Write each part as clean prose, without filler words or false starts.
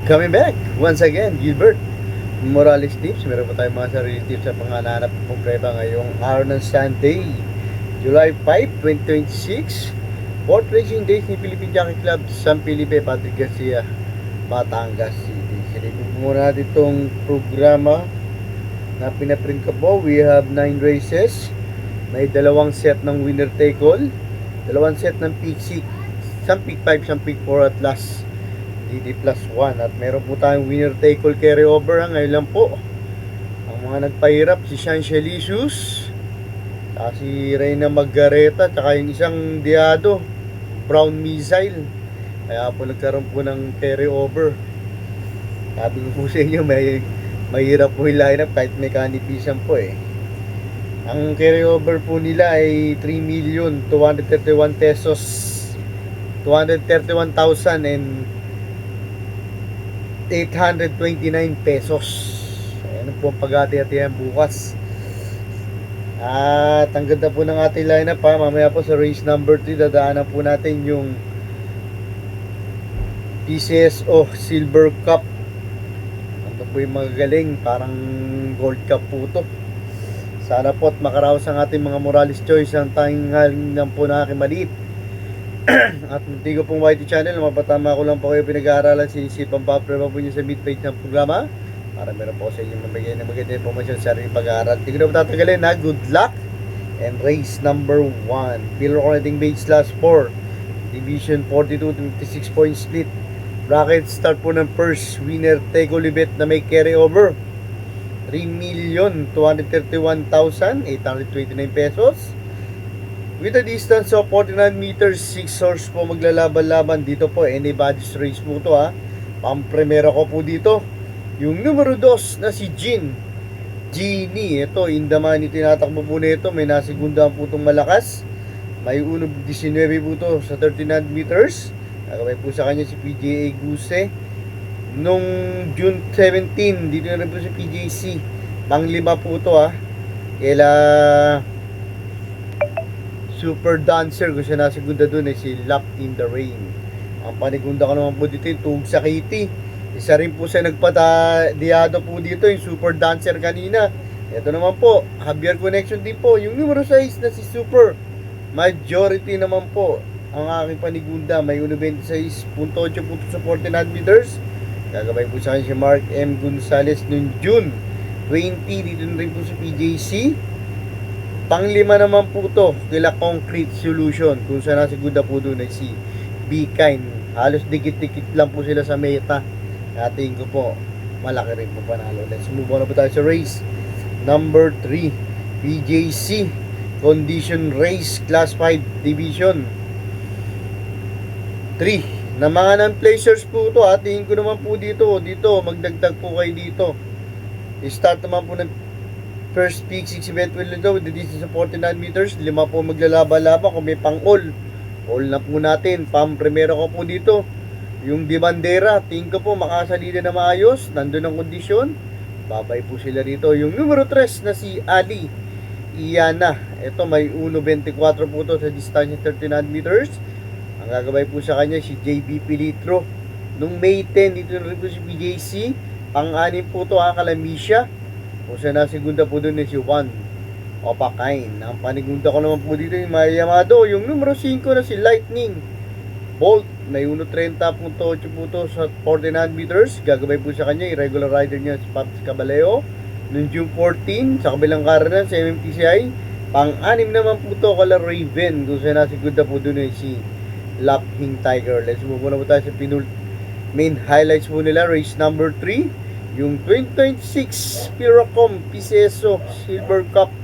Coming back once again, Gilbert Morales Tips. Meron pa tayong mga sarili tips sa panghanap ng preba ngayong araw ng Sunday, July 5, 2026. Fourth racing days ni Philippine Jockey Club San Felipe, Patrick Garcia, Batangas City. Silipin po muna natin itong programa na pinaprint ko po. We have 9 races. May dalawang set ng winner take all, dalawang set ng peak 6, isang peak 5, isang peak 4 at last DD plus 1. At meron po tayong winner take all carry over. Ngayon lang po ang mga nagpahirap, si Sean Shelicius, si Reyna Margareta, tsaka yung isang Diado Brown Missile. Kaya po nagkaroon po ng carry over. Sabi ko po sa inyo, mahirap po yung lineup kahit may kanipisan po eh. Ang carry over po nila ay 3,231 pesos, 231,829 pesos. Ayan po ang paghati-hatihan bukas. At ang ganda po ng ating lineup pa. Mamaya po sa race number 3 dadaanan po natin yung PCSO Silver Cup. Ito po yung magagaling, parang Gold Cup po ito. Sana po at makaraos ang ating mga Morales Choice ang tanging lang po na aking maliit. At hindi ko pong YT channel, mapatama ko lang po kayo pinag-aaralan, sinisipan pa prema po nyo sa mid-page ng programa para meron po sa inyo mabigay na maganda informasyon sa ating pag-aaral. Hindi ko na patatagalin na. Good luck and race number 1. Pillar Connecting Base Class 4 Division 42-26 point split. Bracket start po ng first winner take all bet na may carry over 3,231,829 pesos. With a distance of 49 meters, 6 horse po maglalaban-laban dito po. Anybody's race po ito ha. Pampremera ko po dito yung numero 2 na si Genie. Ito, Indaman tinatakbo po nito. May nasigundaan po itong malakas. May 1.19 po ito sa 39 meters. Nagabay po sa kanya si PJA Guse. Nung June 17, dito na rin po si PJC. Pang-5 po ito ha. Kaya Super Dancer, kung siya nasigunda dun ay si Lap in the Rain. Ang panigunda ko naman po dito yung Tug sa Kitty. Isa rin po siya nagpatadiado po dito yung Super Dancer kanina. Ito naman po, Javier Connection din po. Yung numero 6 na si Super Majority naman po ang aking panigunda. May 126.8 puntos sa 49 meters. Gagabay po sa akin si Mark M. Gonzalez noong June 20. Dito rin po si PJC. Pang-5 naman po to kila Concrete Solution. Kung saan nasigunda po doon ay si B-Kind. Halos dikit-dikit lang po sila sa meta. Tingin ko po malaki rin po panalo. Let's move on na po tayo sa race number 3. PJC Condition Race Class 5 Division 3 na mga non-placers po ito. Tingin ko naman po dito magdagdag po kayo dito. I-start naman po ng first peak 6 event wheel nito with the distance of 49 meters. 5 po maglalaba-laba. Kung may pang-all na po natin. Pang-primero ko po dito yung Di Bandera. Tingin ko po makasalida na maayos. Nandun ang kondisyon. Babay po sila rito. Yung numero 3 na si Ali Iana. Ito may 1.24 po ito sa distansya 39 meters. Ang gagabay po sa kanya si JB Pilitro. Nung May 10 dito na rin po si PJC. Pang-anim po ito Kalamisya. Kung saan nasigunda po doon si Juan Opakain. Ang panigunda ko naman po dito yung Maya Yamado. Yung numero 5 na si Lightning Bolt. May 1.30.8 po ito sa 49 meters. Gagabay po sa kanya irregular rider niya si Paps Caballeo. Noong June 14 sa kabilang karanan sa MMTCI. Pang-anim naman po ito kala Raven. Kung saan nasigunda po doon si Laphing Tiger. Let's move on na po tayo sa main highlights po nila. Race number 3, yung 2026 Piracom PCSO Silver Cup.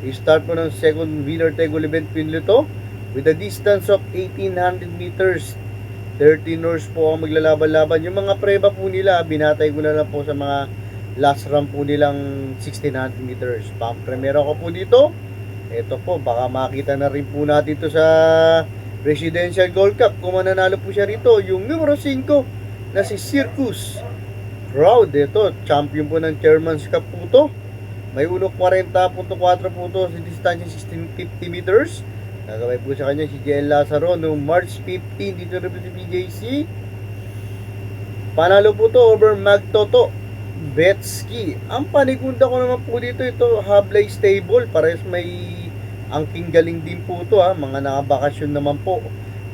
I-start po ng second winner take all event pinlito with a distance of 1,800 meters. 13 horse po ang maglalaban-laban. Yung mga preba po nila, binatay ko na lang po sa mga last run po nilang 1,600 meters. Pang-primero ko po dito. Ito po, baka makita na rin po natin ito sa Presidential Gold Cup kung mananalo po siya rito. Yung numero 5 na si Circus Crowd. Ito, champion po ng Chairman's Cup po ito. May 1.40.4 po ito sa distansya 1650 meters. Nagabay po sa kanya si JL Lazaro noong March 15 dito rin po si PJC. Panalo po to over Magtoto Betsky. Ang panigunda ko naman po dito, ito Hablay Stable. Parehas may angking galing din po to ha. Mga nakabakasyon naman po.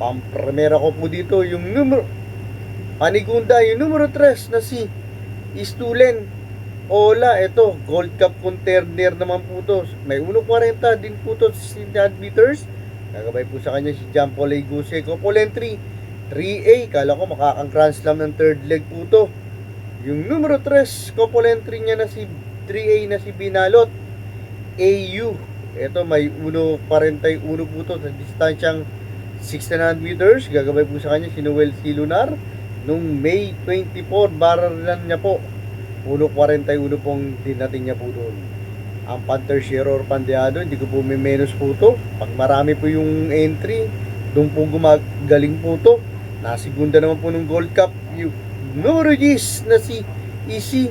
Pampremera ko po dito yung numero panigunda, yung numero 3 na si Istulen Ola. Ito Gold Cup contender naman po to. May 1.40 din po to 1600 meters. Nagabay po sa kanya si John Paul Guse. Couple entry 3A. Kala ko makakang Grand Slam ng third leg po to. Yung numero 3, couple entry niya na si 3A na si Binalot AU. Ito may 1.41 po to sa distansyang 1600 meters. Gagabay po sa kanya si Noel C. Lunar. Nung May 24, baralan niya po 1.41 pong dinating niya po doon. Ang Panther Shiro or Pandeado, hindi ko po may menos po to. Pag marami po yung entry, doon po gumagaling po to. Nasigunda naman po ng Gold Cup yung numero 10 na si Easy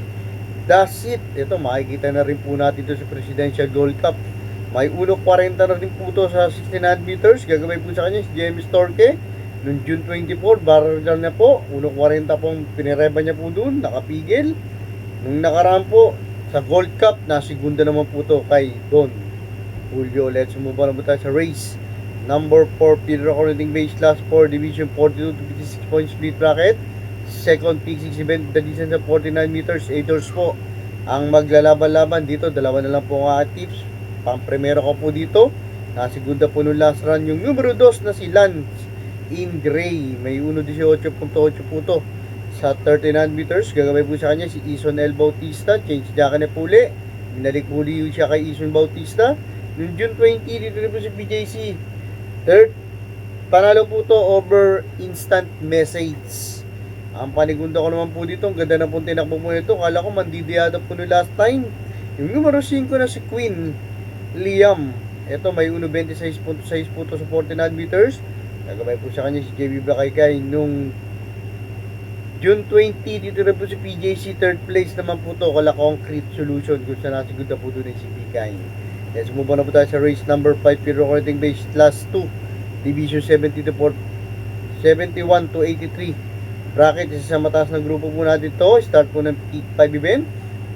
Dasit. Ito makikita na rin po natin ito sa Presidential Gold Cup. May 1.40 na rin po ito sa 1600 meters. Gagawin po sa kanya si James Torque. Noong June 24, baralan na po. 1.40 pong pinireba niya po doon. Nakapigil. Nung nakaraan po sa Gold Cup, nasigunda naman po ito kay Don Julio. Let's move on po tayo sa race. Number 4, Peter According Base Class 4, Division 42 to 56 point split bracket. Second peak 6 event, the distance of 49 meters, 8 hours po. Ang maglalaban-laban dito, dalawa na lang po ang tips. Pang-primero ko po dito. Nasigunda po nung last run yung numero 2 na si Lance in Gray. May 1.18.8 po to sa 39 meters. Gagawin po sa kanya si Ison L. Bautista. Change jack na puli. Binalik huli siya kay Ison Bautista. Noong June 20, dito rin po si PJC. Third, panalo po to over instant message. Ang panigunda ko naman po dito, ang ganda na po tinakbo mo ito. Kala ko mandidiyada po no last time. Yung numero 5 na si Queen Liam. Ito may 1.26.6 po to sa 49 meters. Nagabay po sa kanya si JB Bakaykay. Nung June 20, dito rin po si PJC. Third place naman po to, Kala Concrete Solution. Kung saan nasigunda po doon si Bikay. Let's move on na po tayo sa race number 5, Pedro Recording Base Class 2, Division 70 to 71 to 83. Bracket, isa sa mataas na grupo po natin to. Start po ng peak 5 event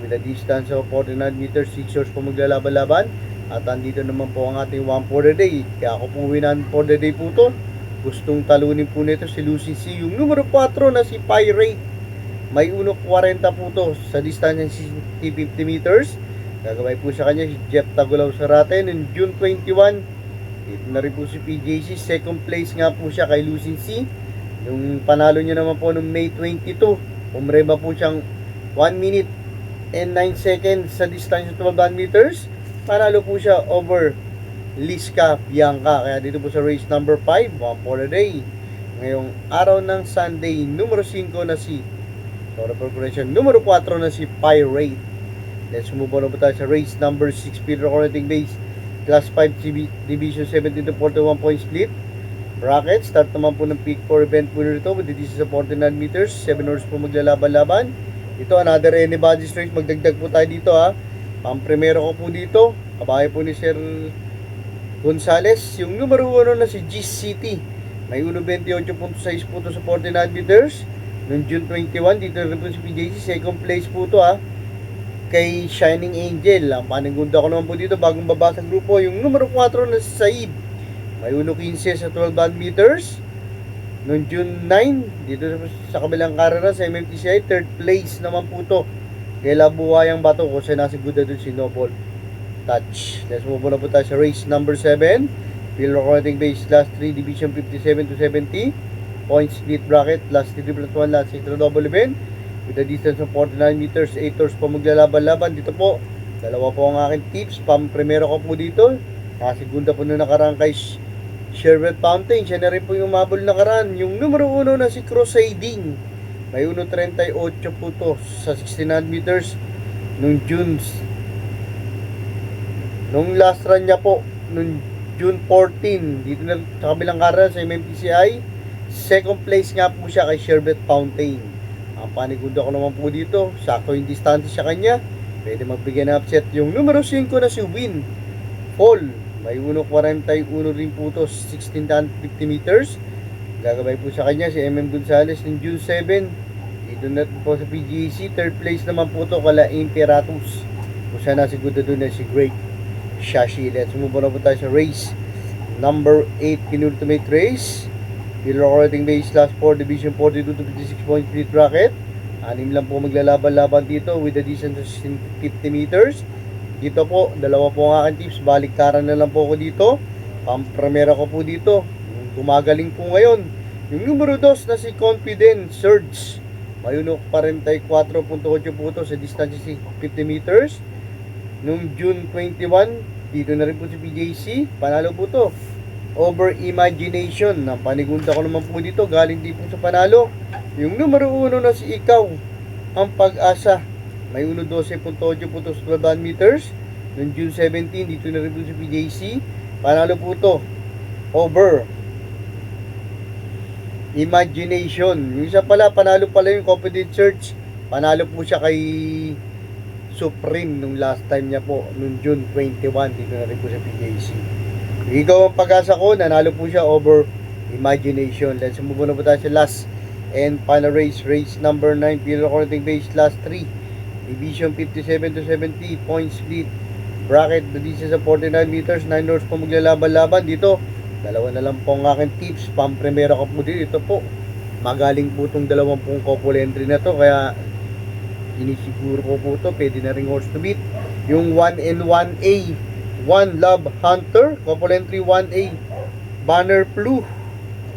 with a distance of 49 meters, 6 hours po maglalaban-laban. At andito naman po ang ating 1 for the day. Kaya ako po winan for the day po to. Gustong talunin po nito si Lucy C. Yung numero 4 na si Pirate. May 1.40 po to sa distansya ng 50 meters. Gagawin po sa kanya si Jeff Tagulaw Sarate noong June 21. Dito na rin po si PJC. Second place nga po siya kay Lucy C. Yung panalo niya naman po noong May 22. Umreba po siyang 1 minute and 9 seconds sa distansya 12 meters. Panalo po siya over Liska Bianca. Kaya dito po sa race number 5, 1 for a day. Ngayong araw ng Sunday, numero 5 na si numero 4 na si Pirate. Let's move on po tayo sa race number 6, Peter According Base Class 5 Division 17 to 41 point split bracket. Start naman po ng peak 4 event po nito with the distance of 49 meters, 7 hours po maglalaban-laban. Ito another anybody's race. Magdagdag po tayo dito ha. Pang-primero ko po dito, kabahay po ni Sir Gonzales. Yung numero 1 na si Gis City. May 1.28.6 po to sa 49 meters. Noong June 21, dito rin po si PJC. Second place po to ha, kay Shining Angel. Ang panigunda ko naman po dito, bagong baba sa grupo, yung numero 4 na si Saib. May 1.15 sa 12 meters. Noong June 9, dito sa kabilang karera sa MMTCI, third place naman po to kay Labuhayang Bato, kung saan nasigunda doon si Noble Touch. Let's move on na po tayo sa race number 7, Field Recording Base Class 3 Division 57 to 70 point split bracket, last 3 plus 1, last 6 double event with a distance of 49 meters, 8 hours po maglalaban-laban. Dito po, dalawa po ang aking tips. Pang-primero ko po dito, nasigunda po na nakaraan kay Sherbet Fountain. Siya na rin po yung mabul nakaraan. Yung numero 1 na si Crusading. May 1.38 po to sa 1600 meters nung nung last run niya po nung June 14. Dito na sa kabilang karera sa MMTCI. Second place nga po siya kay Sherbet Fountain. Ang panigunda ko naman po dito, sakto yung distance sa kanya, pwede magbigay na upset. Yung numero 5 na si Win Fall, may 1.41 rin po to 1650 meters. Gagabay po sa kanya si MM Gonzales ng June 7. Dito na po sa PGC. Third place naman po to kala Imperatus. Kung saan nasiguro doon na si Great Shashi. Let's move on po tayo sa race number 8 penultimate race. Pillar Rating Base Class 4 Division 42 to 56.3 bracket. Anim lang po maglalaban-laban dito with a distance of 50 meters. Dito po, dalawa po ang aking tips. Baliktaran na lang po ako dito. Pampremera ko po dito. Gumagaling po ngayon. Yung numero 2 na si Confident Surge. Mayunok pa rin tayo 4.8 po ito sa distance 50 meters. Noong June 21, dito na rin po si PJC. Panalo po to. Over Imagination. Ang panigunda ko naman po dito. Galing din po sa panalo. Yung numero 1 na si Ikaw. Ang Pag-asa. May 1.12.8 po ito sa 12 meters. Noong June 17, dito na rin po si PJC. Panalo po to. Over Imagination. Yung isa pala, panalo pala yung Confident Search. Panalo po siya kay Supreme nung last time niya po, nung June 21. Dito na rin po sa PJC. Ikaw ang Pag-asa ko, nanalo po siya over Imagination. Let's move on na po tayo sa last and final race. Race number 9, Pillar Rating Base Class 3. Division 57 to 70, point split. Bracket, the distance of 49 meters, 9 doors po maglalaban-laban dito. Dalawa na lang po ang aking tips. Pampremera ko po dito. Ito po. Magaling po itong 20 couple entry na to. Kaya inisiguro ko po ito. Pwede na ring horse to beat. Yung 1N1A. One Love Hunter. Couple entry 1A. Banner Blue.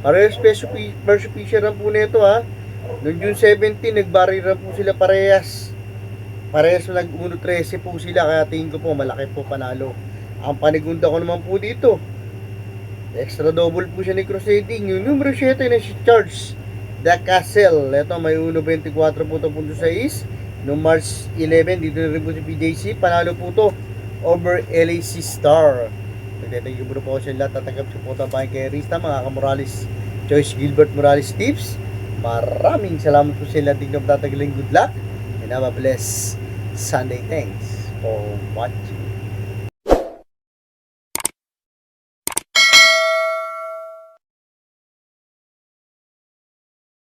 Parehas first fisher lang po nito ha. Noong June 17, nagbariran po sila parehas. Parehas na nag-1.13 po sila. Kaya tingin ko po malaki po panalo. Ang panigunda ko naman po dito. Extra double po siya ni Crusading. Yung numero 7 na si Charles The Castle. Ito may 1.24 po ito punto sa is. Noong March 11, dito na rin po si PJC. Panalo po ito over LAC Star. Nagtatag yung po siya lahat. Tatanggap support pa kay Rista. Mga ka-Morales Choice Gilbert Morales Tips. Maraming salamat po sila. Tingnan po tatagaling. Good luck and have a blessed Sunday. Thanks for watching.